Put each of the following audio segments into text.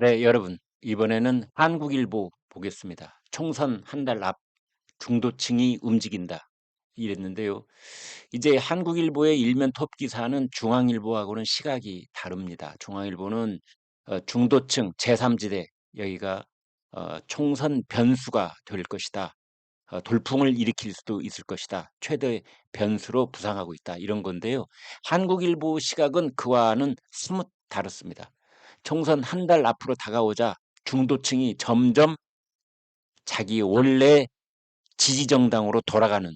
네, 여러분. 이번에는 한국일보 보겠습니다. 총선 한 달 앞 중도층이 움직인다. 이랬는데요. 이제 한국일보의 일면 톱 기사는 중앙일보하고는 시각이 다릅니다. 중앙일보는 중도층 제3지대 여기가 총선 변수가 될 것이다. 돌풍을 일으킬 수도 있을 것이다. 최대의 변수로 부상하고 있다. 이런 건데요. 한국일보 시각은 그와는 사뭇 다릅니다. 총선 한 달 앞으로 다가오자 중도층이 점점 자기 원래 지지 정당으로 돌아가는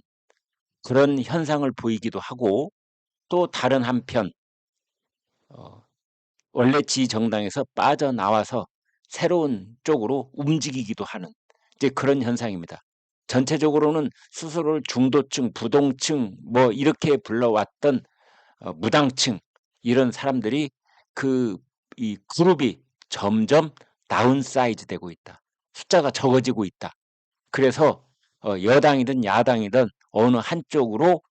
그런 현상을 보이기도 하고, 또 다른 한편 어, 원래 지지 정당에서 빠져나와서 새로운 쪽으로 움직이기도 하는 이제 그런 현상입니다. 전체적으로는 스스로를 중도층, 부동층 뭐 이렇게 불러왔던 무당층 이런 사람들이 이 그룹이 점점 다운사이즈 되고 있다. 숫자가 적어지고 있다. 그래서 여당이든 야당이든 어느 한쪽으로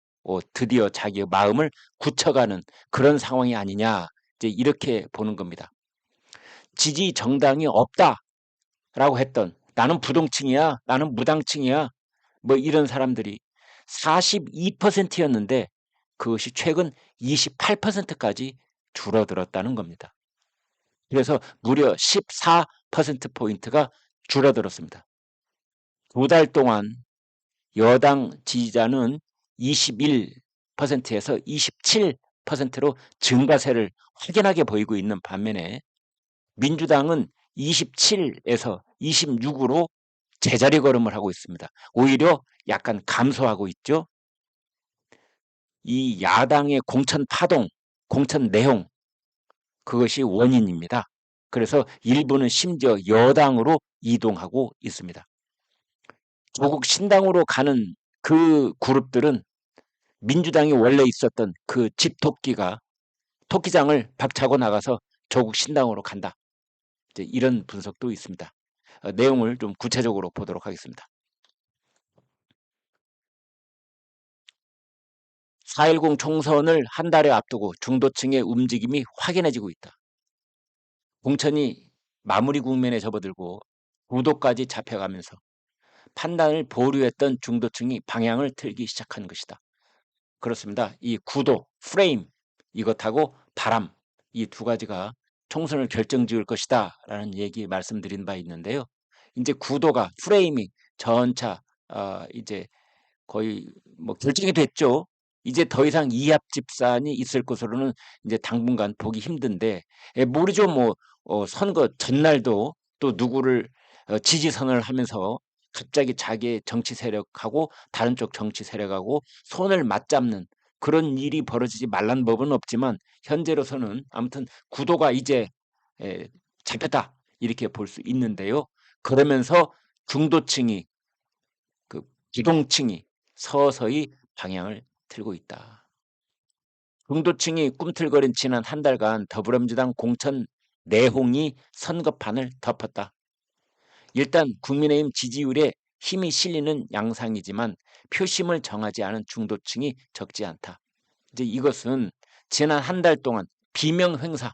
드디어 자기의 마음을 굳혀가는 그런 상황이 아니냐, 이제 이렇게 보는 겁니다. 지지 정당이 없다라고 했던, 나는 부동층이야, 나는 무당층이야, 뭐 이런 사람들이 42%였는데 그것이 최근 28%까지 줄어들었다는 겁니다. 그래서 무려 14%포인트가 줄어들었습니다. 2달 동안 여당 지지자는 21%에서 27%로 증가세를 확연하게 보이고 있는 반면에 민주당은 27에서 26으로 제자리 걸음을 하고 있습니다. 오히려 약간 감소하고 있죠. 이 야당의 공천 파동, 공천 내용, 그것이 원인입니다. 그래서 일부는 심지어 여당으로 이동하고 있습니다. 조국 신당으로 가는 그 그룹들은 민주당이 원래 있었던 그 집토끼가 토끼장을 박차고 나가서 조국 신당으로 간다. 이제 이런 분석도 있습니다. 내용을 좀 구체적으로 보도록 하겠습니다. 4.10 총선을 한 달에 앞두고 중도층의 움직임이 확연해지고 있다. 공천이 마무리 국면에 접어들고 구도까지 잡혀가면서 판단을 보류했던 중도층이 방향을 틀기 시작한 것이다. 그렇습니다. 이 구도, 프레임, 이것하고 바람, 이 두 가지가 총선을 결정지을 것이다 라는 얘기 말씀드린 바 있는데요. 이제 구도가, 프레임이 전차 이제 거의 뭐 결정이 됐죠. 이제 더 이상 이합 집산이 있을 것으로는 이제 당분간 보기 힘든데, 모르죠. 뭐 선거 전날도 또 누구를 지지선을 하면서 갑자기 자기의 정치 세력하고 다른 쪽 정치 세력하고 손을 맞잡는 그런 일이 벌어지지 말란 법은 없지만, 현재로서는 아무튼 구도가 이제 에, 잡혔다 이렇게 볼 수 있는데요. 그러면서 중도층이, 그 기동층이 서서히 방향을 틀고 있다. 중도층이 꿈틀거린 지난 한 달간 더불어민주당 공천 내홍이 선거판을 덮었다. 일단 국민의힘 지지율에 힘이 실리는 양상이지만 표심을 정하지 않은 중도층이 적지 않다. 이제 이것은 지난 한 달 동안 비명 행사,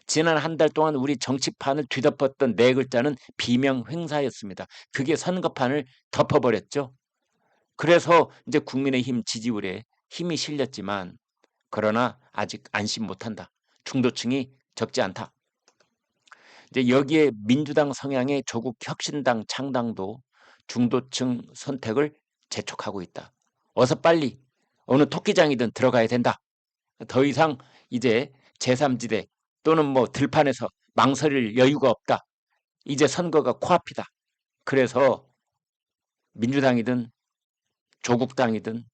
지난 한 달 동안 우리 정치판을 뒤덮었던 네 글자는 비명 행사였습니다. 그게 선거판을 덮어버렸죠. 그래서 이제 국민의힘 지지율에 힘이 실렸지만, 그러나 아직 안심 못한다. 중도층이 적지 않다. 이제 여기에 민주당 성향의 조국 혁신당 창당도 중도층 선택을 재촉하고 있다. 어서 빨리 어느 토끼장이든 들어가야 된다. 더 이상 이제 제3지대 또는 뭐 들판에서 망설일 여유가 없다. 이제 선거가 코앞이다. 그래서 민주당이든 조국당이든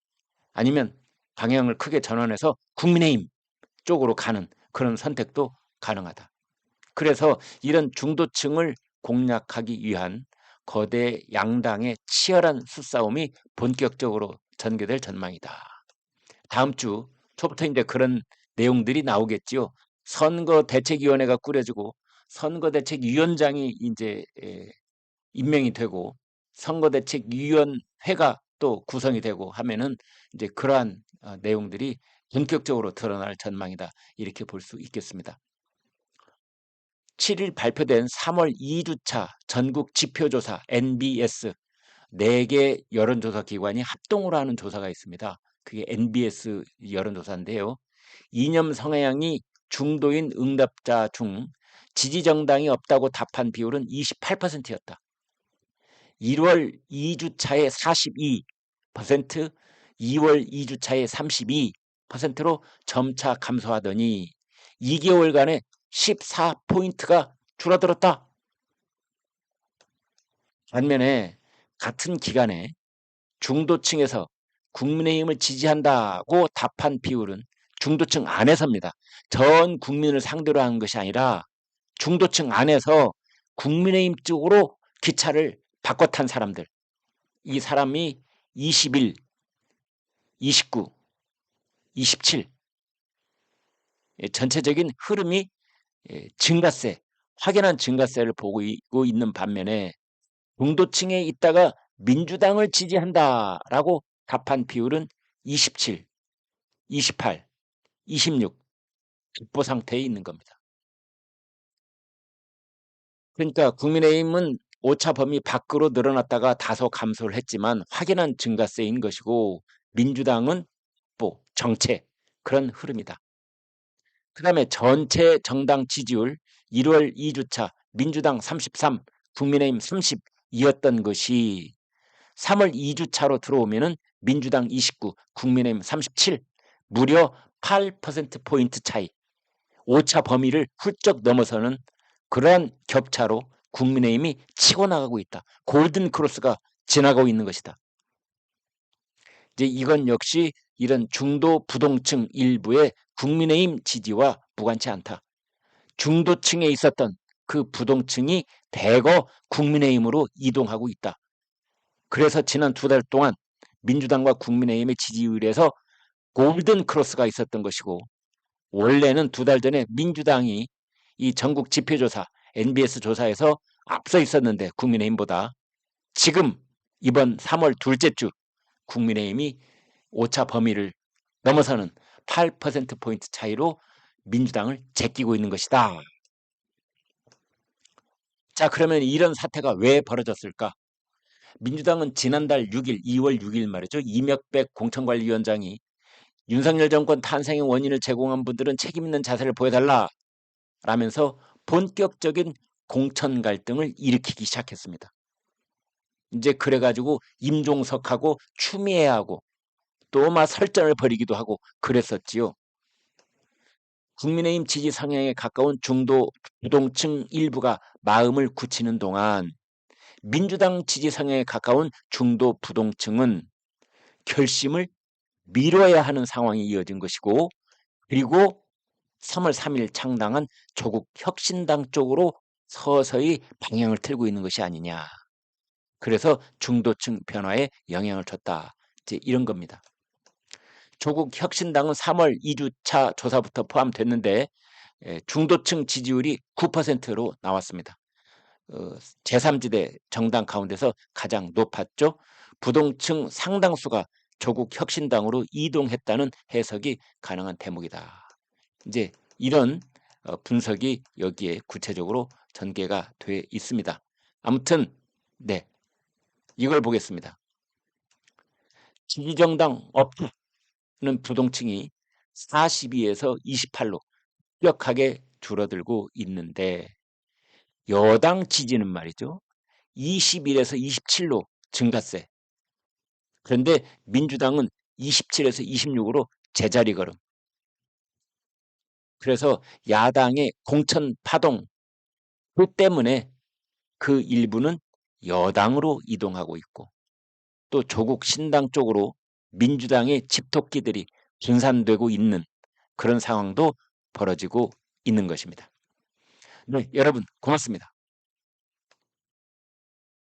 아니면 방향을 크게 전환해서 국민의힘 쪽으로 가는 그런 선택도 가능하다. 그래서 이런 중도층을 공략하기 위한 거대 양당의 치열한 수싸움이 본격적으로 전개될 전망이다. 다음 주 초부터 이제 그런 내용들이 나오겠지요. 선거대책위원회가 꾸려지고 선거대책위원장이 이제 임명이 되고 선거대책위원회가 또 구성이 되고 하면은 이제 그러한 내용들이 본격적으로 드러날 전망이다. 이렇게 볼 수 있겠습니다. 17일 발표된 3월 2주차 전국 지표조사 NBS 4개 여론조사 기관이 합동으로 하는 조사가 있습니다. 그게 NBS 여론조사인데요. 이념 성향이 중도인 응답자 중 지지 정당이 없다고 답한 비율은 28%였다. 1월 2주차에 42%, 2월 2주차에 32%로 점차 감소하더니 2개월간에 14포인트가 줄어들었다. 반면에 같은 기간에 중도층에서 국민의힘을 지지한다고 답한 비율은 중도층 안에서입니다. 전 국민을 상대로 하는 것이 아니라 중도층 안에서 국민의힘 쪽으로 기차를 바꿔 탄 사람들, 이 사람이 21, 29, 27 전체적인 흐름이 증가세, 확연한 증가세를 보고 있는 반면에 중도층에 있다가 민주당을 지지한다라고 답한 비율은 27, 28, 26 극보 상태에 있는 겁니다. 그러니까 국민의힘은 오차 범위 밖으로 늘어났다가 다소 감소를 했지만 확연한 증가세인 것이고 민주당은 정체 그런 흐름이다. 그 다음에 전체 정당 지지율 1월 2주차 민주당 33, 국민의힘 30이었던 것이 3월 2주차로 들어오면은 민주당 29, 국민의힘 37, 무려 8%포인트 차이, 오차 범위를 훌쩍 넘어서는 그러한 격차로 국민의힘이 치고 나가고 있다. 골든 크로스가 지나가고 있는 것이다. 이제 이건 역시 이런 중도 부동층 일부의 국민의힘 지지와 무관치 않다. 중도층에 있었던 그 부동층이 대거 국민의힘으로 이동하고 있다. 그래서 지난 2달 동안 민주당과 국민의힘의 지지율에서 골든 크로스가 있었던 것이고 원래는 2달 전에 민주당이 이 전국 지표조사 NBS 조사에서 앞서 있었는데 국민의힘보다 지금 이번 3월 둘째 주 국민의힘이 오차 범위를 넘어서는 8%포인트 차이로 민주당을 제끼고 있는 것이다. 자, 그러면 이런 사태가 왜 벌어졌을까? 민주당은 지난달 6일, 2월 6일 말이죠. 이명백 공천관리위원장이 윤석열 정권 탄생의 원인을 제공한 분들은 책임 있는 자세를 보여달라 라면서 본격적인 공천 갈등을 일으키기 시작했습니다. 이제 그래가지고 임종석하고 추미애하고 또 막 설전을 벌이기도 하고 그랬었지요. 국민의힘 지지 성향에 가까운 중도 부동층 일부가 마음을 굳히는 동안 민주당 지지 성향에 가까운 중도 부동층은 결심을 미뤄야 하는 상황이 이어진 것이고 그리고 3월 3일 창당한 조국 혁신당 쪽으로 서서히 방향을 틀고 있는 것이 아니냐. 그래서 중도층 변화에 영향을 줬다. 이제 이런 겁니다. 조국 혁신당은 3월 2주차 조사부터 포함됐는데 중도층 지지율이 9%로 나왔습니다. 제3지대 정당 가운데서 가장 높았죠. 부동층 상당수가 조국 혁신당으로 이동했다는 해석이 가능한 대목이다. 이제 이런 분석이 여기에 구체적으로 전개가 돼 있습니다. 아무튼 네, 이걸 보겠습니다. 지지정당 없는 부동층이 42에서 28로 급격하게 줄어들고 있는데 여당 지지는 말이죠. 21에서 27로 증가세. 그런데 민주당은 27에서 26으로 제자리 걸음. 그래서 야당의 공천 파동 그 때문에 그 일부는 여당으로 이동하고 있고 또 조국 신당 쪽으로 민주당의 집토끼들이 분산되고 있는 그런 상황도 벌어지고 있는 것입니다. 네, 여러분 고맙습니다.